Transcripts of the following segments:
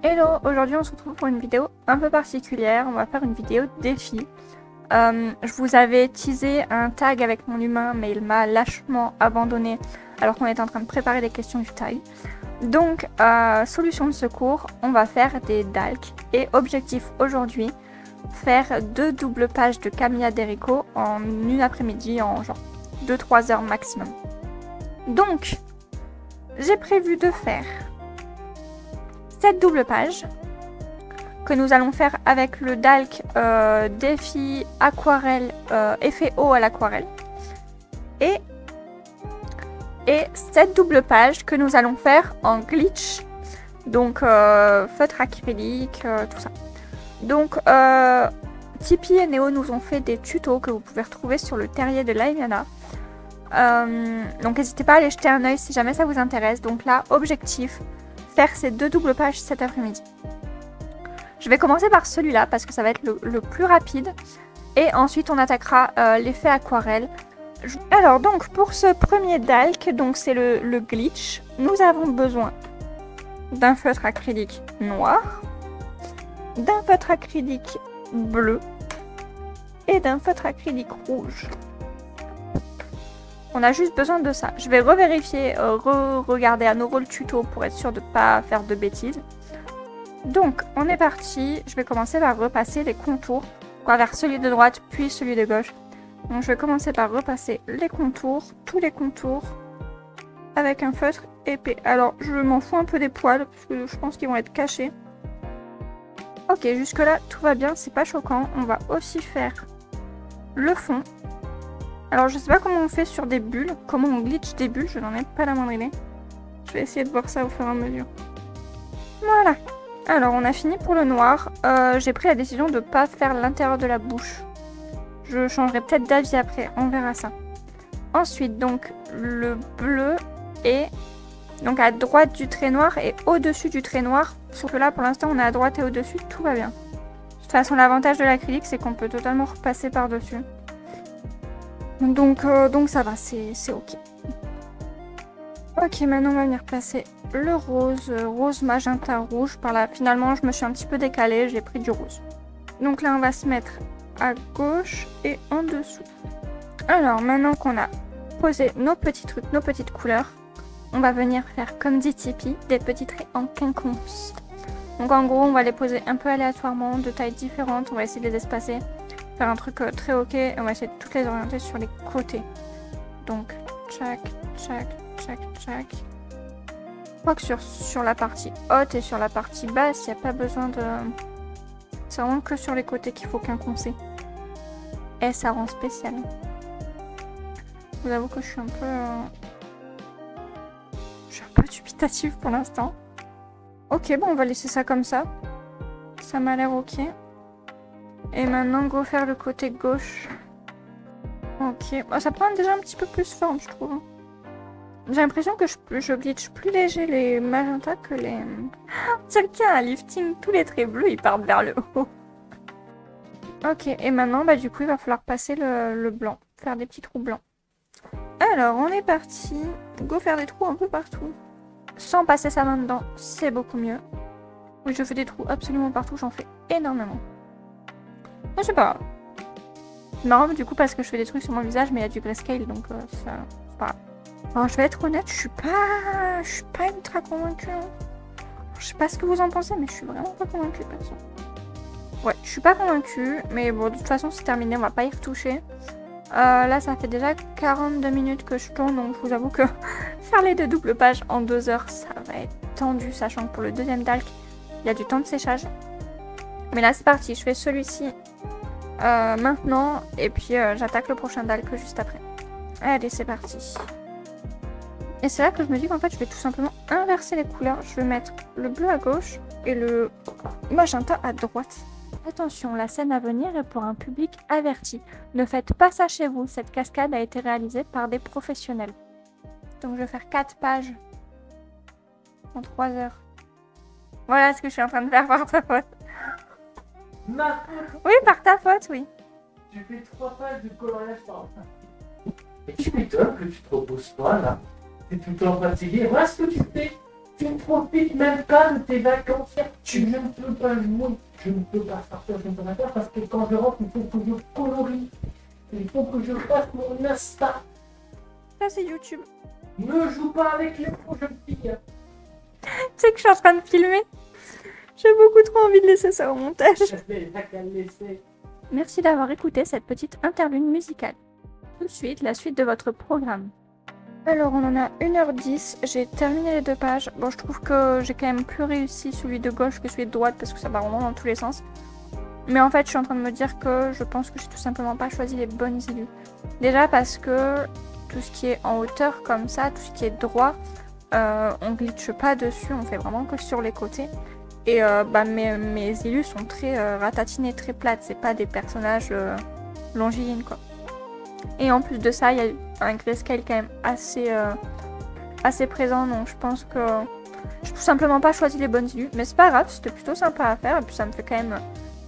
Hello, aujourd'hui on se retrouve pour une vidéo un peu particulière, on va faire une vidéo défi. Je vous avais teasé un tag avec mon humain mais il m'a lâchement abandonné alors qu'on était en train de préparer les questions du tag. Donc, solution de secours, on va faire des dalks et objectif aujourd'hui, faire 2 doubles pages de Camilla Derico en une après-midi, en genre 2-3 heures maximum. Donc, j'ai prévu de faire cette double page que nous allons faire avec le Dalk défi aquarelle, effet eau à l'aquarelle, et cette double page que nous allons faire en glitch, donc feutre acrylique, tout ça. Donc Tipeee et Néo nous ont fait des tutos que vous pouvez retrouver sur le terrier de Laiviana. Donc n'hésitez pas à aller jeter un oeil si jamais ça vous intéresse. Donc là, objectif, faire ces 2 doubles pages cet après-midi. Je vais commencer par celui-là parce que ça va être le plus rapide. Et ensuite, on attaquera l'effet aquarelle. Alors, donc, pour ce premier Dalk, donc c'est le glitch, nous avons besoin d'un feutre acrylique noir, d'un feutre acrylique bleu et d'un feutre acrylique rouge. On a juste besoin de ça. Je vais revérifier, regarder à nouveau le tuto pour être sûr de ne pas faire de bêtises. Donc, on est parti. Je vais commencer par repasser les contours. On va vers celui de droite, puis celui de gauche. Donc, je vais commencer par repasser les contours, tous les contours, avec un feutre épais. Alors, je m'en fous un peu des poils, parce que je pense qu'ils vont être cachés. Ok, jusque-là, tout va bien, c'est pas choquant. On va aussi faire le fond. Alors, je sais pas comment on fait sur des bulles, comment on glitch des bulles, je n'en ai pas la moindre idée. Je vais essayer de voir ça au fur et à mesure. Voilà. Alors, on a fini pour le noir. J'ai pris la décision de ne pas faire l'intérieur de la bouche. Je changerai peut-être d'avis après, on verra ça. Ensuite, donc, le bleu est donc à droite du trait noir et au-dessus du trait noir. Sauf que là, pour l'instant, on est à droite et au-dessus, tout va bien. De toute façon, l'avantage de l'acrylique, c'est qu'on peut totalement repasser par-dessus. Donc ça va, c'est ok. Ok, maintenant on va venir passer le rose, rose magenta rouge. Par là, finalement, je me suis un petit peu décalée, j'ai pris du rose. Donc là, on va se mettre à gauche et en dessous. Alors, maintenant qu'on a posé nos petits trucs, nos petites couleurs, on va venir faire, comme dit Tipeee, des petits traits en quinconce. Donc en gros, on va les poser un peu aléatoirement, de tailles différentes, on va essayer de les espacer. Faire un truc très ok et on va essayer de toutes les orienter sur les côtés. Donc, tchac, tchac, tchac, tchac. Je crois que sur la partie haute et sur la partie basse, il n'y a pas besoin de... C'est vraiment que sur les côtés qu'il faut quinconcer. Et ça rend spécial. Je vous avoue que je suis un peu... Je suis un peu dubitative pour l'instant. Ok, bon, on va laisser ça comme ça. Ça m'a l'air ok. Et maintenant, go faire le côté gauche. Ok, bah, ça prend déjà un petit peu plus forme, je trouve. J'ai l'impression que je glitch plus léger les magentas que les... C'est qu'il y a un lifting, tous les traits bleus, ils partent vers le haut. Ok, et maintenant, bah du coup, il va falloir passer le blanc. Faire des petits trous blancs. Alors, on est parti. Go faire des trous un peu partout. Sans passer sa main dedans, c'est beaucoup mieux. Oui, je fais des trous absolument partout, j'en fais énormément. Mais c'est pas grave. Non, du coup, parce que je fais des trucs sur mon visage, mais il y a du grayscale, donc ça, c'est pas grave. Alors, je vais être honnête, je suis pas ultra convaincue. Hein. Je sais pas ce que vous en pensez, mais je suis vraiment pas convaincue, perso. Ouais, je suis pas convaincue, mais bon, de toute façon, c'est terminé, on va pas y retoucher. Là, ça fait déjà 42 minutes que je tourne, donc je vous avoue que faire les 2 doubles pages en 2 heures, ça va être tendu, sachant que pour le deuxième Dalk, il y a du temps de séchage. Mais là, c'est parti, je fais celui-ci maintenant, et puis j'attaque le prochain Dalk juste après. Allez, c'est parti. Et c'est là que je me dis qu'en fait, je vais tout simplement inverser les couleurs. Je vais mettre le bleu à gauche et le magenta à droite. Attention, la scène à venir est pour un public averti. Ne faites pas ça chez vous, cette cascade a été réalisée par des professionnels. Donc je vais faire 4 pages en 3 heures. Voilà ce que je suis en train de faire par ta faute. Ma faute. Oui, par ta faute, oui. tu fais 3 pages de coloriage par an. Et tu m'étonnes que tu te reposes pas là. T'es tout le temps fatigué. Voilà ce que tu fais. Tu ne profites même pas de tes vacances. Je ne peux pas jouer. Je ne peux pas sortir, je ne peux pas faire parce que quand je rentre, il faut que je colorie. Il faut que je fasse mon Insta. Ça, c'est YouTube. Ne joue pas avec les jeunes filles. Tu sais que je suis en train de filmer. J'ai beaucoup trop envie de laisser ça au montage. Merci d'avoir écouté cette petite interlude musicale. Tout de suite, la suite de votre programme. Alors, on en a 1h10. J'ai terminé les 2 pages. Bon, je trouve que j'ai quand même plus réussi celui de gauche que celui de droite parce que ça va vraiment dans tous les sens. Mais en fait, je suis en train de me dire que je pense que j'ai tout simplement pas choisi les bonnes illus. Déjà parce que tout ce qui est en hauteur comme ça, tout ce qui est droit, on glitche pas dessus, on fait vraiment que sur les côtés. Et mes illus sont très ratatinés, très plates. C'est pas des personnages longilines, quoi. Et en plus de ça, il y a un grayscale quand même assez présent. Donc je pense que j'ai tout simplement pas choisi les bonnes illus. Mais c'est pas grave, c'était plutôt sympa à faire. Et puis ça me fait quand même,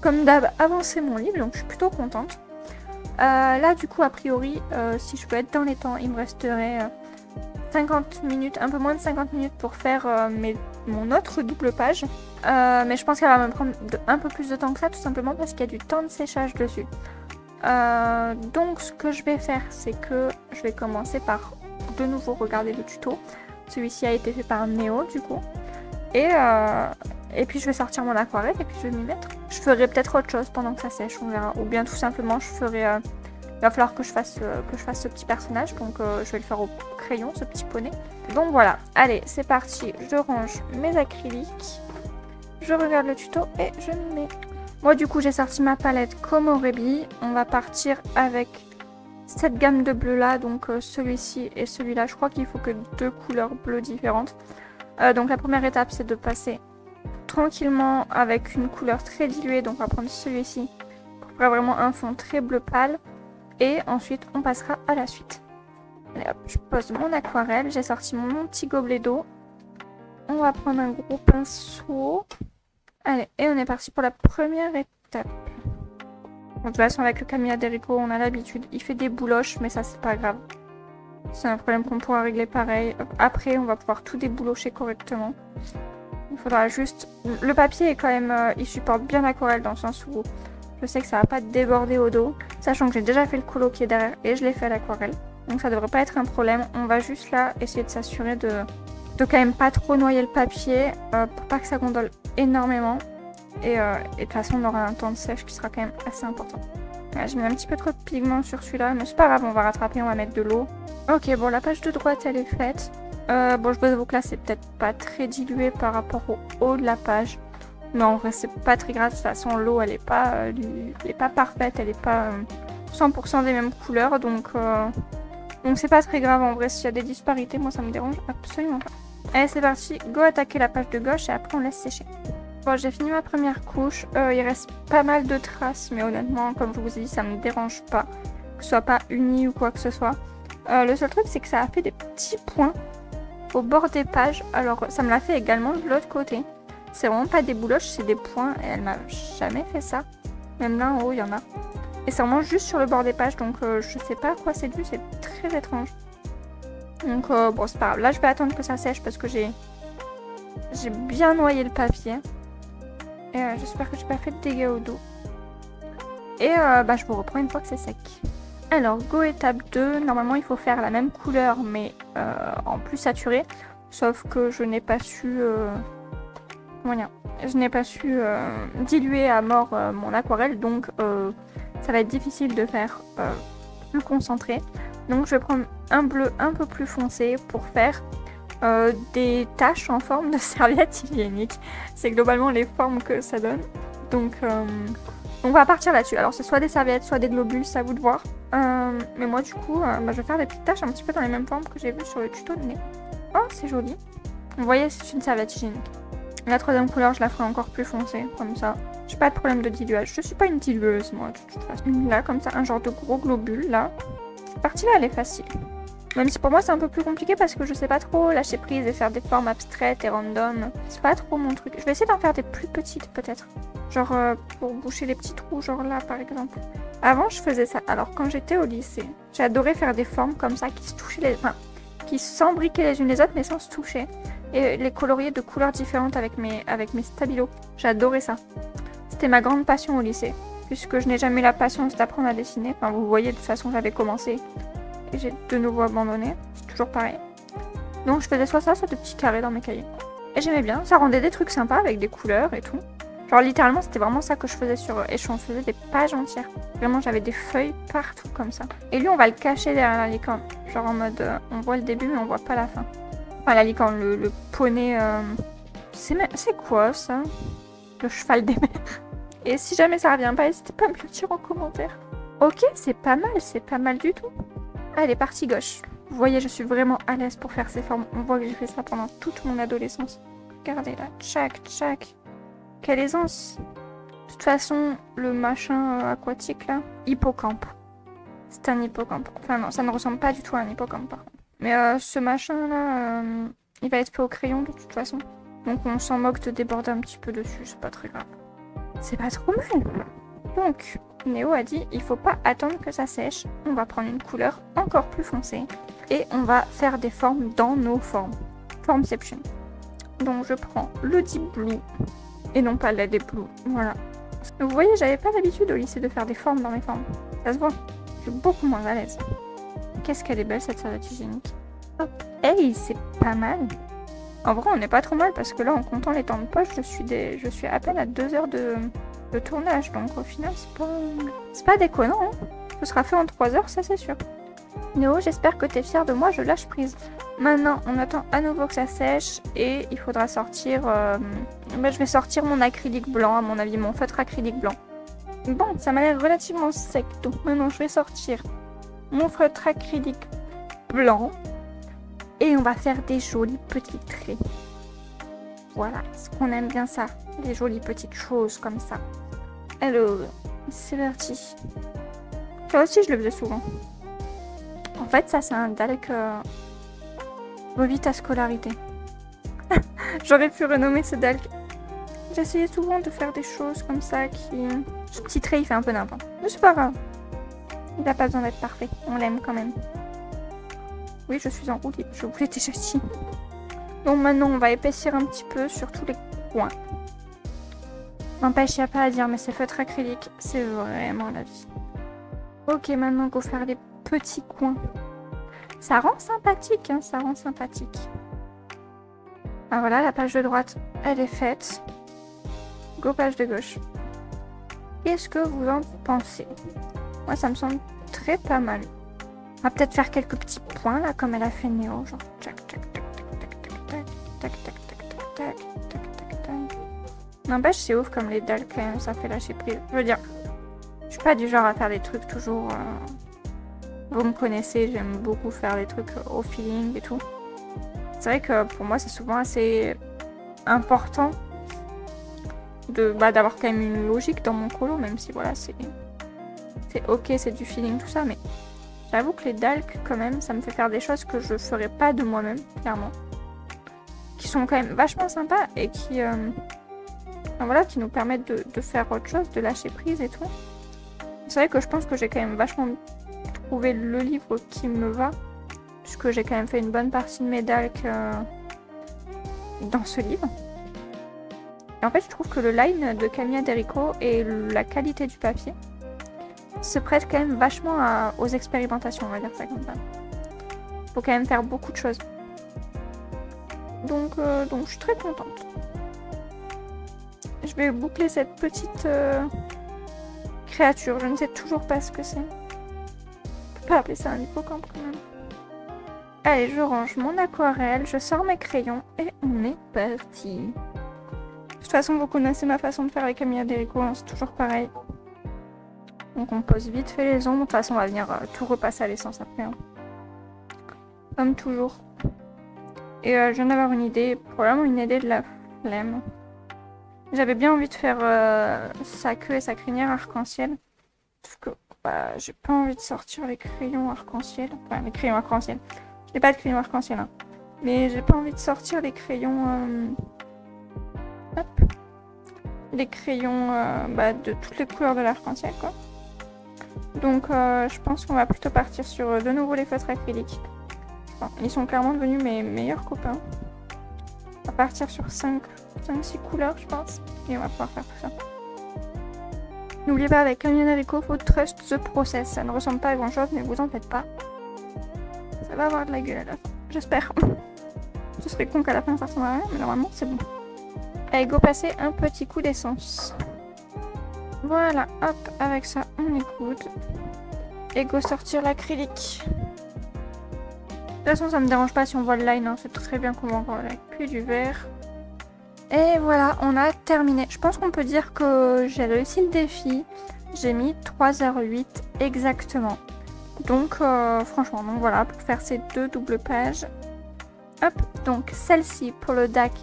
comme d'hab, avancer mon livre. Donc je suis plutôt contente. Là, du coup, a priori, si je peux être dans les temps, il me resterait 50 minutes, un peu moins de 50 minutes pour faire mon autre double page. Mais je pense qu'elle va me prendre un peu plus de temps que ça, tout simplement parce qu'il y a du temps de séchage dessus. Donc ce que je vais faire, c'est que je vais commencer par de nouveau regarder le tuto. Celui-ci a été fait par Néo, du coup. Et puis je vais sortir mon aquarelle et puis je vais m'y mettre. Je ferai peut-être autre chose pendant que ça sèche, on verra. Ou bien tout simplement, je ferai... il va falloir que je fasse ce petit personnage, donc je vais le faire au crayon, ce petit poney. Donc voilà, allez, c'est parti. Je range mes acryliques, je regarde le tuto et je m'y mets. Moi du coup j'ai sorti ma palette Komorebi. On va partir avec cette gamme de bleu là, donc celui-ci et celui-là. Je crois qu'il faut que 2 couleurs bleues différentes. Donc la première étape c'est de passer tranquillement avec une couleur très diluée. Donc on va prendre celui-ci pour faire vraiment un fond très bleu pâle. Et ensuite on passera à la suite. Allez hop, je pose mon aquarelle. J'ai sorti mon petit gobelet d'eau. On va prendre un gros pinceau. Allez, et on est parti pour la première étape. De toute façon, avec le Camilla Derico, on a l'habitude. Il fait des bouloches, mais ça, c'est pas grave. C'est un problème qu'on pourra régler pareil. Après, on va pouvoir tout déboulocher correctement. Il faudra juste... Le papier est quand même... il supporte bien l'aquarelle dans le sens où je sais que ça va pas déborder au dos. Sachant que j'ai déjà fait le colo qui est derrière et je l'ai fait à l'aquarelle. Donc ça devrait pas être un problème. On va juste là essayer de s'assurer de quand même pas trop noyer le papier pour pas que ça gondole énormément. Et de toute façon, on aura un temps de sèche qui sera quand même assez important. Voilà, j'ai mis un petit peu trop de pigment sur celui-là, mais c'est pas grave, on va rattraper, on va mettre de l'eau. Ok, bon, la page de droite, elle est faite. Bon, je vous avoue que là, c'est peut-être pas très dilué par rapport au haut de la page. Mais en vrai, c'est pas très grave. De toute façon, l'eau, elle est pas parfaite, elle est pas 100% des mêmes couleurs. Donc c'est pas très grave en vrai. S'il y a des disparités, moi, ça me dérange absolument pas. Allez, c'est parti. Go attaquer la page de gauche et après, on laisse sécher. Bon, j'ai fini ma première couche. Il reste pas mal de traces, mais honnêtement, comme je vous ai dit, ça me dérange pas. Que ce soit pas uni ou quoi que ce soit. Le seul truc, c'est que ça a fait des petits points au bord des pages. Alors, ça me l'a fait également de l'autre côté. C'est vraiment pas des bouloches, c'est des points. Et elle m'a jamais fait ça. Même là, en haut, il y en a. Et c'est vraiment juste sur le bord des pages. Donc, je sais pas à quoi c'est dû. C'est très étrange. Donc, bon, c'est pas grave. Là, je vais attendre que ça sèche parce que j'ai bien noyé le papier. Et j'espère que j'ai pas fait de dégâts au dos. Et je vous reprends une fois que c'est sec. Alors, go étape 2. Normalement, il faut faire la même couleur, mais en plus saturé. Sauf que je n'ai pas su... comment dire ? Je n'ai pas su diluer à mort mon aquarelle. Donc, ça va être difficile de faire plus concentré. Donc, je vais prendre un bleu un peu plus foncé pour faire des taches en forme de serviette hygiénique. C'est globalement les formes que ça donne. Donc, on va partir là-dessus. Alors, c'est soit des serviettes, soit des globules, c'est à vous de voir. Mais moi, du coup, je vais faire des petites taches un petit peu dans les mêmes formes que j'ai vues sur le tuto de Néo. Oh, c'est joli. Vous voyez, c'est une serviette hygiénique. La troisième couleur, je la ferai encore plus foncée, comme ça. J'ai pas de problème de diluage. Je suis pas une dilueuse, moi, de toute façon. Là, comme ça, un genre de gros globule, là. Cette partie-là, elle est facile. Même si pour moi c'est un peu plus compliqué parce que je sais pas trop lâcher prise et faire des formes abstraites et random. C'est pas trop mon truc. Je vais essayer d'en faire des plus petites peut-être. Genre pour boucher les petits trous, genre là par exemple. Avant je faisais ça. Alors quand j'étais au lycée, j'adorais faire des formes comme ça qui se touchaient enfin, qui s'embriquaient les unes les autres mais sans se toucher. Et les colorier de couleurs différentes avec mes stabilos. J'adorais ça. C'était ma grande passion au lycée. Puisque je n'ai jamais eu la patience d'apprendre à dessiner. Enfin vous voyez de toute façon j'avais commencé. Et j'ai de nouveau abandonné. C'est toujours pareil. Donc je faisais soit ça, soit des petits carrés dans mes cahiers. Et j'aimais bien. Ça rendait des trucs sympas avec des couleurs et tout. Genre littéralement c'était vraiment ça que je faisais sur Échelon. Je faisais des pages entières. Vraiment j'avais des feuilles partout comme ça. Et lui on va le cacher derrière la licorne. Genre en mode on voit le début mais on voit pas la fin. Enfin la licorne, le poney... C'est quoi ça? Le cheval des mers. Et si jamais ça revient pas, n'hésitez pas à me le dire en commentaire. Ok, c'est pas mal du tout. Allez, partie gauche. Vous voyez, je suis vraiment à l'aise pour faire ces formes. On voit que j'ai fait ça pendant toute mon adolescence. Regardez là, tchac, tchac. Quelle aisance. De toute façon, le machin aquatique là, hippocampe. C'est un hippocampe. Enfin non, ça ne ressemble pas du tout à un hippocampe par contre. Mais ce machin là, il va être fait au crayon de toute façon. Donc on s'en moque de déborder un petit peu dessus, c'est pas très grave. C'est pas trop mal. Donc, Néo a dit, il faut pas attendre que ça sèche. On va prendre une couleur encore plus foncée. Et on va faire des formes dans nos formes. Formception. Donc je prends le Deep Blue. Et non pas la Deep Blue. Voilà. Vous voyez, j'avais pas l'habitude au lycée de faire des formes dans mes formes. Ça se voit. Je suis beaucoup moins à l'aise. Qu'est-ce qu'elle est belle cette serviette hygiénique. Hop. Hey, c'est pas mal. En vrai, on n'est pas trop mal parce que là, en comptant les temps de poche, je suis à peine à 2 heures de tournage. Donc au final, c'est pas déconnant. Hein. Ce sera fait en 3 heures, ça c'est sûr. Néo, j'espère que t'es fier de moi, je lâche prise. Maintenant, on attend à nouveau que ça sèche et il faudra sortir... je vais sortir mon acrylique blanc, à mon avis, mon feutre acrylique blanc. Bon, ça m'a l'air relativement sec. Donc maintenant, je vais sortir mon feutre acrylique blanc. Et on va faire des jolis petits traits. Voilà, est-ce qu'on aime bien ça? Des jolies petites choses comme ça. Alors, c'est parti. Ça aussi, je le faisais souvent. En fait, ça, c'est un dalk Bobby ta scolarité. J'aurais pu renommer ce dalk. J'essayais souvent de faire des choses comme ça qui... Ce petit trait, il fait un peu n'importe. Mais c'est pas grave. Il n'a pas besoin d'être parfait. On l'aime quand même. Oui, je suis en roue libre. Je voulais déjà dire. Donc maintenant, on va épaissir un petit peu sur tous les coins. N'empêche, il n'y a pas à dire, mais ces feutres acryliques, c'est vraiment la vie. Ok, maintenant, go faire les petits coins. Ça rend sympathique, hein, ça rend sympathique. Ah voilà, la page de droite, elle est faite. Go page de gauche. Qu'est-ce que vous en pensez? Moi, ça me semble très pas mal. On va peut-être faire quelques petits points, là, comme elle a fait Néo. Genre, tac, tac, tac, tac, tac, tac, tac, tac, tac, tac, tac, tac, tac, tac. N'empêche, c'est ouf comme les dalles, quand même, ça fait lâcher prise. Je veux dire, je suis pas du genre à faire des trucs toujours... Vous me connaissez, j'aime beaucoup faire des trucs au feeling et tout. C'est vrai que pour moi, c'est souvent assez important d'avoir quand même une logique dans mon colo, même si voilà, c'est ok, c'est du feeling, tout ça, mais j'avoue que les dalks, quand même, ça me fait faire des choses que je ferais pas de moi-même, clairement. Qui sont quand même vachement sympas et qui, voilà, qui nous permettent de faire autre chose, de lâcher prise et tout. C'est vrai que je pense que j'ai quand même vachement trouvé le livre qui me va, puisque j'ai quand même fait une bonne partie de mes dalks dans ce livre. Et en fait, je trouve que le line de Camilla Derico et la qualité du papier se prête quand même vachement aux expérimentations, on va dire ça comme ça. Faut quand même faire beaucoup de choses. Donc je suis très contente. Je vais boucler cette petite créature. Je ne sais toujours pas ce que c'est. On peut pas appeler ça un hippocampe quand même. Allez, je range mon aquarelle, je sors mes crayons et on est parti. De toute façon, vous connaissez ma façon de faire avec Camilla Derico, hein, c'est toujours pareil. Donc on pose vite fait les ombres. De toute façon, on va venir tout repasser à l'essence après. Hein. Comme toujours. Et je viens d'avoir une idée, probablement une idée de la flemme. J'avais bien envie de faire sa queue et sa crinière arc-en-ciel. Sauf que j'ai pas envie de sortir les crayons arc-en-ciel. Enfin, les crayons arc-en-ciel. J'ai pas de crayon arc-en-ciel. Hein. Mais j'ai pas envie de sortir les crayons... Hop. Les crayons de toutes les couleurs de l'arc-en-ciel, quoi. Donc, je pense qu'on va plutôt partir sur de nouveau les feutres acryliques. Bon, ils sont clairement devenus mes meilleurs copains. On va partir sur 5-6 couleurs, je pense. Et on va pouvoir faire tout ça. N'oubliez pas, avec Onion Haricot, faut trust the process. Ça ne ressemble pas à grand chose, mais vous en faites pas. Ça va avoir de la gueule à la fin. J'espère. Ce serait con qu'à la fin ça ressemble à rien, mais normalement c'est bon. Allez, go passer un petit coup d'essence. Voilà, hop, avec ça on écoute. Et go sortir l'acrylique. De toute façon, ça me dérange pas si on voit le line, hein. C'est très bien qu'on voit encore avec puis du vert. Et voilà, on a terminé. Je pense qu'on peut dire que j'ai réussi le défi. J'ai mis 3h08 exactement. Donc, franchement, donc voilà, pour faire ces 2 doubles pages. Hop, donc celle-ci pour le DAC,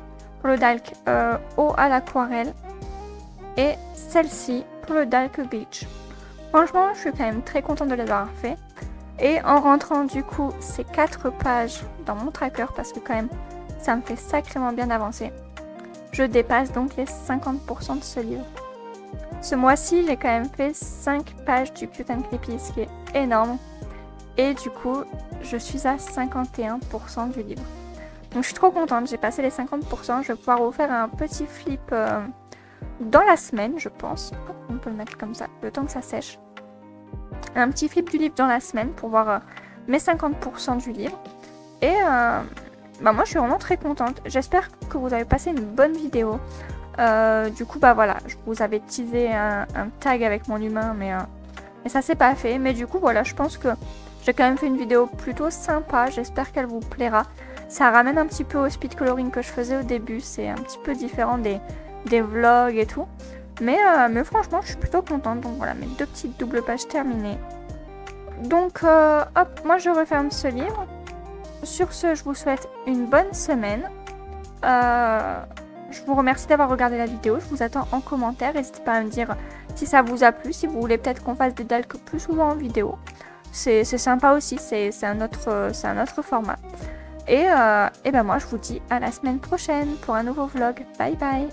eau à l'aquarelle. Et celle-ci pour le DALC Glitch. Franchement, je suis quand même très contente de les avoir fait. Et en rentrant du coup ces 4 pages dans mon tracker, parce que quand même ça me fait sacrément bien avancer, je dépasse donc les 50% de ce livre. Ce mois-ci, j'ai quand même fait 5 pages du Cute and Creepy, ce qui est énorme. Et du coup, je suis à 51% du livre. Donc je suis trop contente, j'ai passé les 50%. Je vais pouvoir vous faire un petit flip dans la semaine, je pense. On peut le mettre comme ça, le temps que ça sèche. Un petit flip du livre dans la semaine pour voir mes 50% du livre. Et moi je suis vraiment très contente. J'espère que vous avez passé une bonne vidéo. Du coup voilà, je vous avais teasé un tag avec mon humain, mais ça s'est pas fait. Mais du coup voilà, je pense que j'ai quand même fait une vidéo plutôt sympa. J'espère qu'elle vous plaira. Ça ramène un petit peu au speed coloring que je faisais au début. C'est un petit peu différent des vlogs et tout. Mais franchement, je suis plutôt contente. Donc voilà, mes 2 petites doubles pages terminées. Donc hop, moi je referme ce livre. Sur ce, je vous souhaite une bonne semaine. Je vous remercie d'avoir regardé la vidéo. Je vous attends en commentaire. N'hésitez pas à me dire si ça vous a plu, si vous voulez peut-être qu'on fasse des DALC plus souvent en vidéo. C'est sympa aussi, c'est un autre format. Et moi je vous dis à la semaine prochaine pour un nouveau vlog. Bye bye.